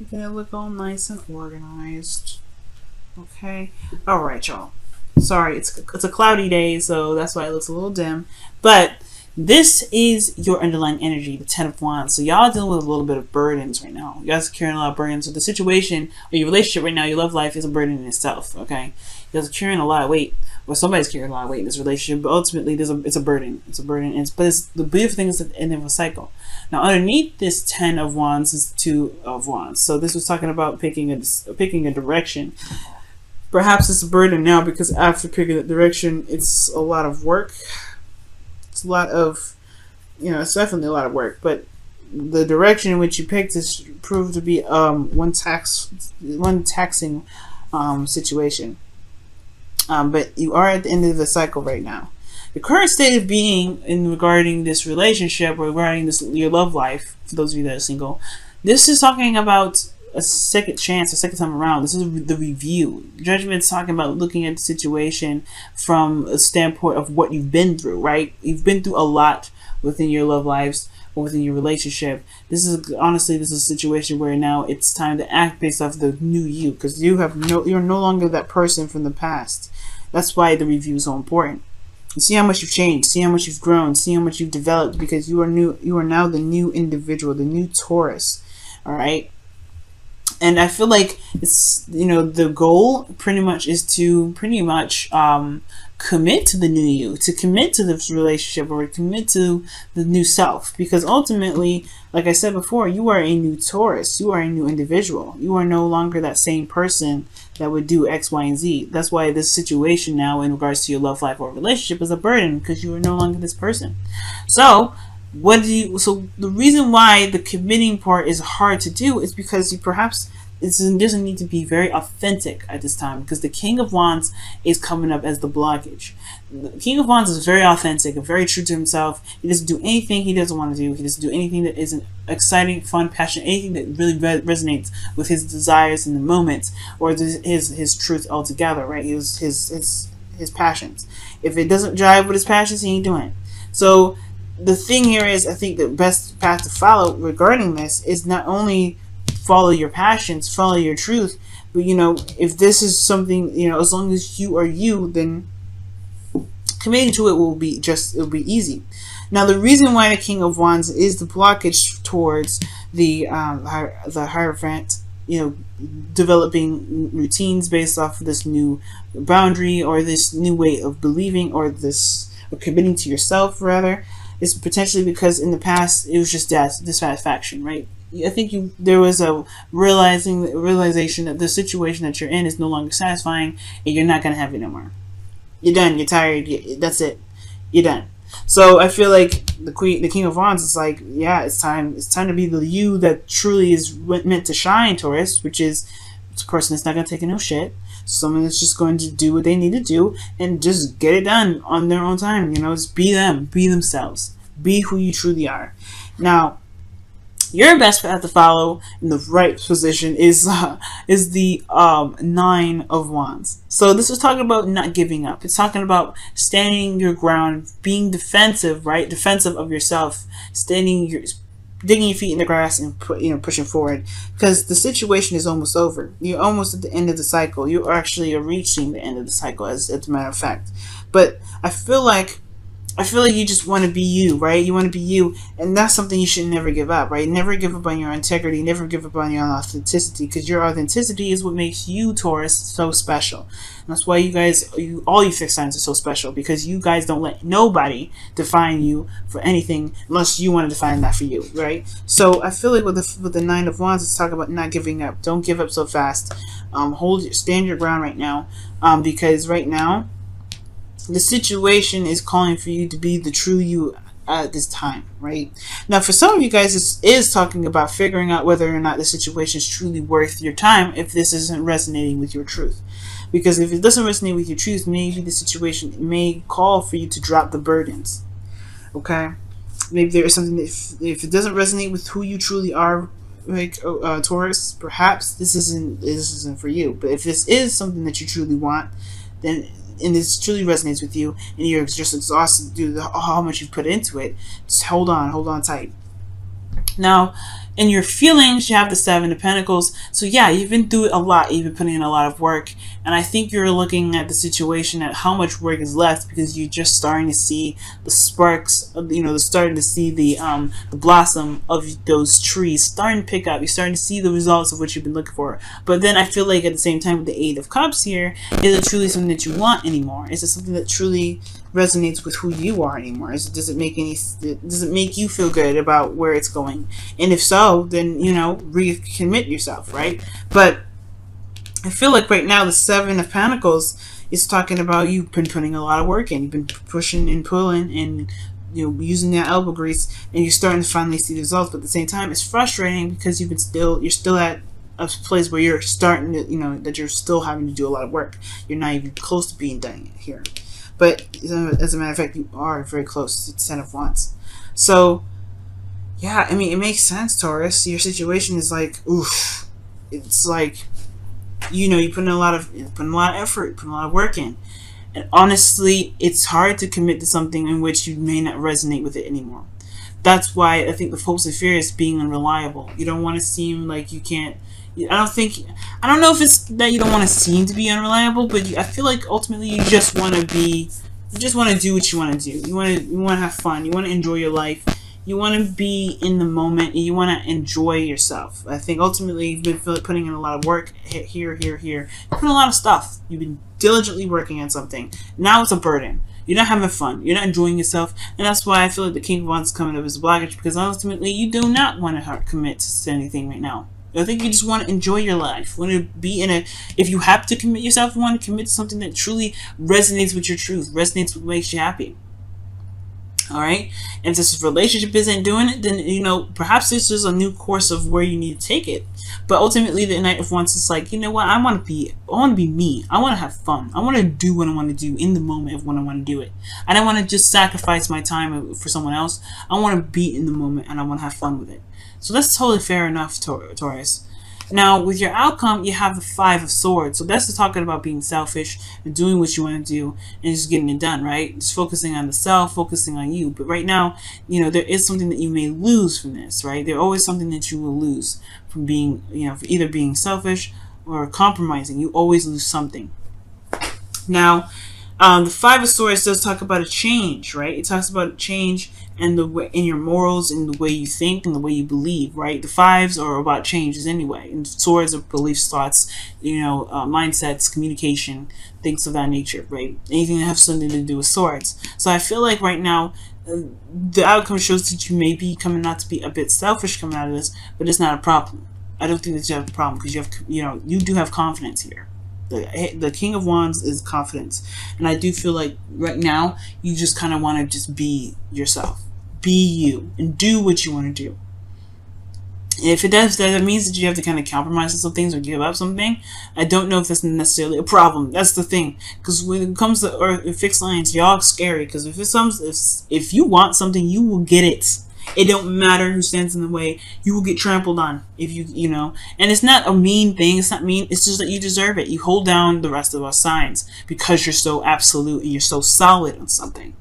Making it look all nice and organized. Okay. Alright, y'all. Sorry, it's a cloudy day, so that's why it looks a little dim. But this is your underlying energy, the Ten of Wands. So y'all dealing with a little bit of burdens right now. You guys are carrying a lot of burdens. So the situation or your relationship right now, your love life is a burden in itself. Okay, you guys are carrying a lot of weight. Well, somebody's carrying a lot of weight in this relationship, but ultimately, it's a burden. It's a burden. But it's the beautiful thing is at the end of a cycle. Now, underneath this Ten of Wands is Two of Wands. So this was talking about picking a direction. Perhaps it's a burden now because after picking that direction, it's a lot of work. It's a lot of, it's definitely a lot of work. But the direction in which you picked this proved to be one taxing situation. But you are at the end of the cycle right now. The current state of being in regarding this relationship or regarding this your love life, for those of you that are single, this is talking about a second chance, a second time around. This is the review. Judgment's talking about looking at the situation from a standpoint of what you've been through, right? You've been through a lot within your love lives or within your relationship. This is a situation where now it's time to act based off the new you, because you're no longer that person from the past. That's why the review is so important. You see how much you've changed, see how much you've grown, see how much you've developed, because you are now the new individual, the new Taurus. All right. And I feel like it's, the goal pretty much is to commit to the new you, to commit to this relationship, or commit to the new self. Because ultimately, like I said before, you are a new Taurus. You are a new individual. You are no longer that same person that would do X, Y, and Z. That's why this situation now in regards to your love life or relationship is a burden, because you are no longer this person. So the reason why the committing part is hard to do is because it doesn't need to be very authentic at this time, because the King of Wands is coming up as the blockage. The King of Wands is very authentic and very true to himself. He doesn't do anything he doesn't want to do. He doesn't do anything that isn't exciting, fun, passionate, anything that really resonates with his desires in the moment, or his truth altogether, right? His passions. If it doesn't jive with his passions, he ain't doing it. So the thing here is, I think the best path to follow regarding this is not only follow your passions, follow your truth, but if this is something, as long as you are you, then committing to it will be easy. Now, the reason why the King of Wands is the blockage towards the Hierophant, developing routines based off of this new boundary or this new way of believing, or committing to yourself rather, is potentially because in the past it was just dissatisfaction, right? I think there was a realization that the situation that you're in is no longer satisfying, and you're not gonna have it no more. You're done. You're tired. That's it. You're done. So I feel like the King of Wands is like, yeah, it's time. It's time to be the you that truly is meant to shine, Taurus, which is a person that's not gonna take no shit. Someone that's just going to do what they need to do and just get it done on their own time. Just be them, be themselves, be who you truly are. Now, your best path to follow in the right position is the Nine of Wands. So this is talking about not giving up. It's talking about standing your ground, being defensive, right? Defensive of yourself, digging your feet in the grass and pushing forward, because the situation is almost over. You're almost at the end of the cycle. You actually are reaching the end of the cycle, as a matter of fact. But I feel like you just want to be you, right? You want to be you, and that's something you should never give up, right? Never give up on your integrity, never give up on your authenticity, because your authenticity is what makes you, Taurus, so special. And that's why all you fixed signs are so special, because you guys don't let nobody define you for anything unless you want to define that for you, right? So I feel like with the Nine of Wands, it's talking about not giving up. Don't give up so fast. Stand your ground right now, because right now the situation is calling for you to be the true you at this time, right? Now, for some of you guys, this is talking about figuring out whether or not the situation is truly worth your time if this isn't resonating with your truth. Because if it doesn't resonate with your truth, maybe the situation may call for you to drop the burdens, okay? Maybe there is something that if it doesn't resonate with who you truly are, like Taurus, perhaps this isn't for you. But if this is something that you truly want, then and this truly resonates with you, and you're just exhausted due to how much you've put into it, just hold on tight. Now, In your feelings, you have the Seven of Pentacles. So yeah, you've been through a lot. You've been putting in a lot of work. And I think you're looking at the situation at how much work is left, because you're just starting to see the sparks of, starting to see the blossom of those trees starting to pick up. You're starting to see the results of what you've been looking for. But then I feel like at the same time with the Eight of Cups here, is it truly something that you want anymore? Is it something that truly resonates with who you are anymore? Does it make you feel good about where it's going? And if so, then recommit yourself, right? But I feel like right now the Seven of Pentacles is talking about you've been putting a lot of work in. You've been pushing and pulling and using that elbow grease, and you're starting to finally see the results. But at the same time, it's frustrating because you're still at a place where you're starting to that you're still having to do a lot of work. You're not even close to being done here. But as a matter of fact, you are very close to the Ten of Wands. So yeah, I mean, it makes sense, Taurus. Your situation is like, oof. It's like, you put in a lot of effort, put a lot of work in. And honestly, it's hard to commit to something in which you may not resonate with it anymore. That's why I think the focus of fear is being unreliable. You don't want to seem like you can't. I don't know if it's that you don't want to seem to be unreliable, but I feel like ultimately you just want to do what you want to do. You want to have fun. You want to enjoy your life. You want to be in the moment, and you want to enjoy yourself. I think ultimately you've been putting in a lot of work here. You put in a lot of stuff. You've been diligently working on something. Now it's a burden. You're not having fun. You're not enjoying yourself. And that's why I feel like the King of Wands is coming up as a blockage, because ultimately you do not want to commit to anything right now. I think you just want to enjoy your life. Want to be if you have to commit yourself, you want to commit to something that truly resonates with your truth, resonates with what makes you happy. Alright? And if this relationship isn't doing it, then, perhaps this is a new course of where you need to take it. But ultimately, the Knight of Wands is like, you know what? I want to be me. I want to have fun. I want to do what I want to do in the moment of when I want to do it. I don't want to just sacrifice my time for someone else. I want to be in the moment, and I want to have fun with it. So that's totally fair enough, Taurus. Now, with your outcome, you have the Five of Swords. So that's talking about being selfish and doing what you want to do and just getting it done, right? Just focusing on the self, focusing on you. But right now, there is something that you may lose from this, right? There's always something that you will lose from being, for either being selfish or compromising. You always lose something. Now, the Five of Swords does talk about a change, right? It talks about a change in your morals, in the way you think, and the way you believe, right? The fives are about changes anyway, and swords are beliefs, thoughts, mindsets, communication, things of that nature, right? Anything that has something to do with swords. So I feel like right now, the outcome shows that you may be coming out to be a bit selfish coming out of this, but it's not a problem. I don't think that you have a problem, because you do have confidence here. The King of Wands is confidence, and I do feel like right now you just kind of want to just be yourself, be you, and do what you want to do. And if it does, that means that you have to kind of compromise on some things or give up something. I don't know if that's necessarily a problem. That's the thing, because when it comes to fixed lines, y'all scary. Because if you want something, you will get it. It don't matter who stands in the way. You will get trampled on if and it's not a mean thing. It's not mean. It's just that you deserve it. You hold down the rest of our signs because you're so absolute and you're so solid on something.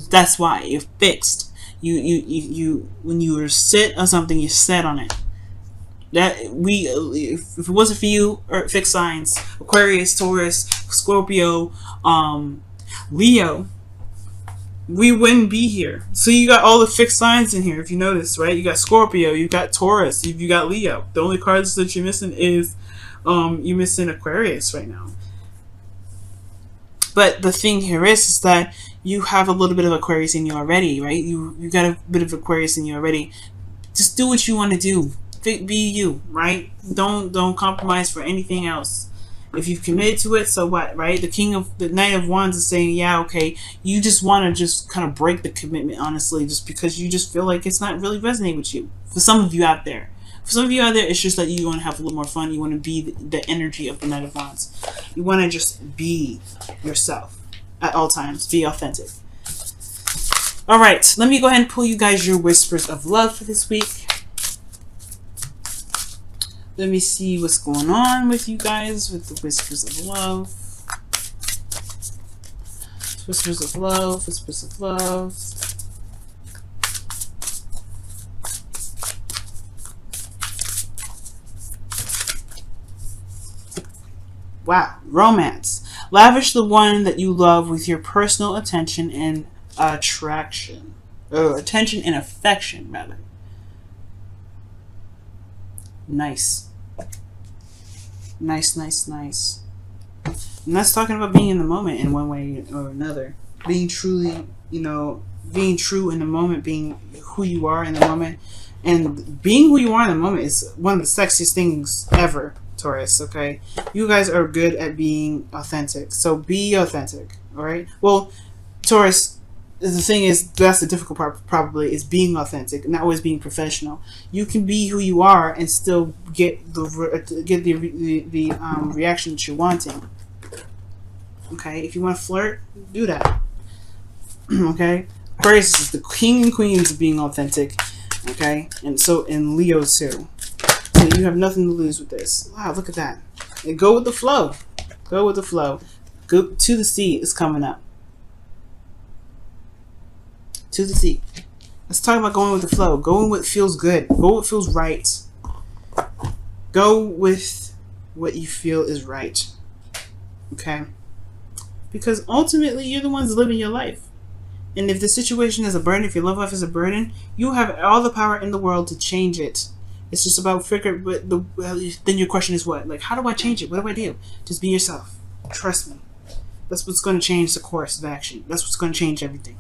That's why you're fixed. You when you are set on something, you're set on it. If it wasn't for you, fixed signs, Aquarius, Taurus, Scorpio, Leo, we wouldn't be here. So you got all the fixed signs in here, if you notice, right? You got Scorpio, you got Taurus, you got Leo. The only cards that you're missing is you're missing Aquarius right now. But the thing here is that you have a little bit of Aquarius in you already, right? You got a bit of Aquarius in you already. Just do what you want to do. Be you, right? Don't compromise for anything else. If you've committed to it, so what, right? The Knight of Wands is saying, yeah, okay, you just want to just kind of break the commitment, honestly, just because you just feel like it's not really resonating with you. For some of you out there. For some of you out there, it's just that you want to have a little more fun. You want to be the energy of the Knight of Wands. You want to just be yourself at all times. Be authentic. All right, let me go ahead and pull you guys your whispers of love for this week. Let me see what's going on with you guys with the whispers of love. Whispers of love, whispers of love. Wow. Romance. Lavish the one that you love with your personal attention and attraction. Attention and affection, rather. Nice. Nice, nice, nice. And that's talking about being in the moment in one way or another. Being truly, you know, being true in the moment, being who you are in the moment. And being who you are in the moment is one of the sexiest things ever, Taurus, okay? You guys are good at being authentic. So be authentic, all right? Well, Taurus, the thing is, that's the difficult part probably, is being authentic, not always being professional. You can be who you are and still get the reaction that you're wanting. Okay? If you want to flirt, do that. Okay? Aquarius is the king and queens of being authentic. Okay? And so in Leo too. So you have nothing to lose with this. Wow, look at that. And go with the flow. Go with the flow. Go to the sea is coming up. To the sea. Let's talk about going with the flow. Going with what feels good. Go with what feels right. Go with what you feel is right. Okay? Because ultimately, you're the ones living your life. And if the situation is a burden, if your love life is a burden, you have all the power in the world to change it. It's just about figuring, then your question is what? Like, how do I change it? What do I do? Just be yourself. Trust me. That's what's going to change the course of action. That's what's going to change everything.